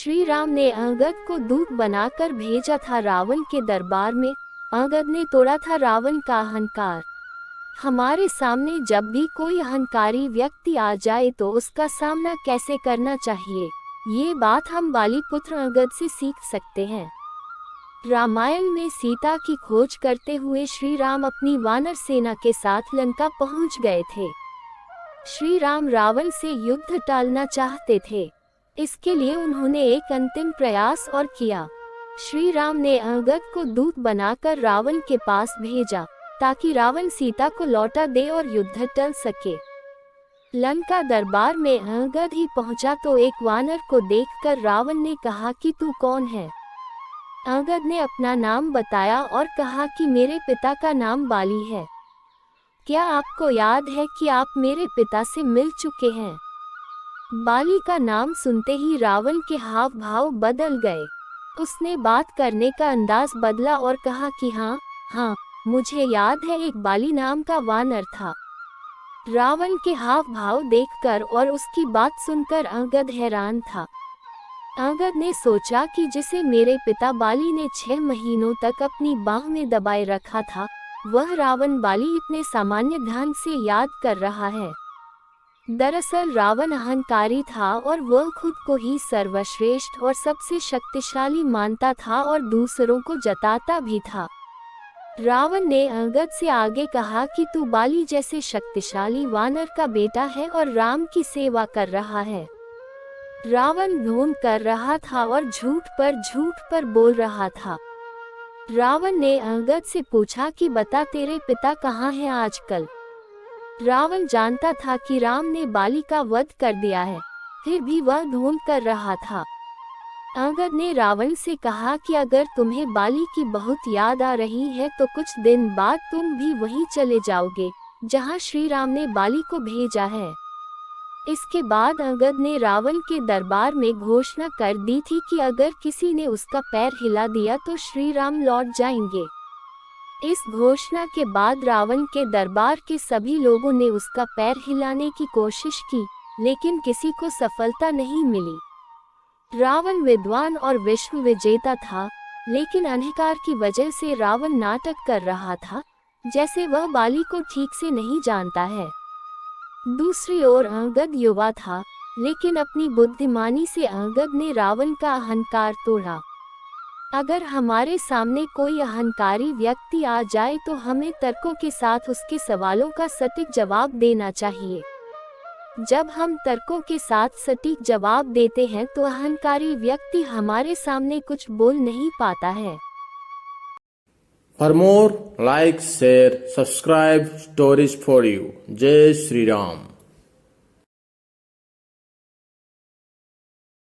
श्री राम ने अंगद को दूत बनाकर भेजा था रावण के दरबार में। अंगद ने तोड़ा था रावण का अहंकार। हमारे सामने जब भी कोई अहंकारी व्यक्ति आ जाए तो उसका सामना कैसे करना चाहिए, ये बात हम बाली पुत्र अंगद से सीख सकते हैं। रामायण में सीता की खोज करते हुए श्री राम अपनी वानर सेना के साथ लंका पहुंच गए थे। श्री राम रावण से युद्ध टालना चाहते थे, इसके लिए उन्होंने एक अंतिम प्रयास और किया। श्री राम ने अंगद को दूत बनाकर रावण के पास भेजा ताकि रावण सीता को लौटा दे और युद्ध टल सके। लंका दरबार में अंगद ही पहुंचा तो एक वानर को देखकर रावण ने कहा कि तू कौन है। अंगद ने अपना नाम बताया और कहा कि मेरे पिता का नाम बाली है। क्या आपको याद है कि आप मेरे पिता से मिल चुके हैं? बाली का नाम सुनते ही रावण के हाव भाव बदल गए। उसने बात करने का अंदाज बदला और कहा कि हाँ, मुझे याद है, एक बाली नाम का वानर था। रावण के हाव भाव देखकर और उसकी बात सुनकर अंगद हैरान था। अंगद ने सोचा कि जिसे मेरे पिता बाली ने 6 महीनों तक अपनी बाह में दबाए रखा था, वह रावण बाली इतने सामान्य ढंग से याद कर रहा है। दरअसल रावण अहंकारी था और वह खुद को ही सर्वश्रेष्ठ और सबसे शक्तिशाली मानता था और दूसरों को जताता भी था। रावण ने अंगद से आगे कहा कि तू बाली जैसे शक्तिशाली वानर का बेटा है और राम की सेवा कर रहा है। रावण ढोंग कर रहा था और झूठ पर बोल रहा था। रावण ने अंगद से पूछा कि बता, तेरे पिता कहाँ हैं आजकल? रावण जानता था कि राम ने बाली का वध कर दिया है, फिर भी वह ढोंग कर रहा था। अंगद ने रावण से कहा कि अगर तुम्हें बाली की बहुत याद आ रही है तो कुछ दिन बाद तुम भी वहीं चले जाओगे जहां श्री राम ने बाली को भेजा है। इसके बाद अंगद ने रावण के दरबार में घोषणा कर दी थी कि अगर किसी ने उसका पैर हिला दिया तो श्री राम लौट जाएंगे। इस घोषणा के बाद रावण के दरबार के सभी लोगों ने उसका पैर हिलाने की कोशिश की, लेकिन किसी को सफलता नहीं मिली। रावण विद्वान और विश्व विजेता था, लेकिन अहंकार की वजह से रावण नाटक कर रहा था, जैसे वह बाली को ठीक से नहीं जानता है। दूसरी ओर अंगद युवा था, लेकिन अपनी बुद्धिमानी से अंगद ने रावण का अहंकार तोड़ा। अगर हमारे सामने कोई अहंकारी व्यक्ति आ जाए तो हमें तर्कों के साथ उसके सवालों का सटीक जवाब देना चाहिए। जब हम तर्कों के साथ सटीक जवाब देते हैं तो अहंकारी व्यक्ति हमारे सामने कुछ बोल नहीं पाता है। For more, like, share, subscribe, stories for you. जय श्री राम।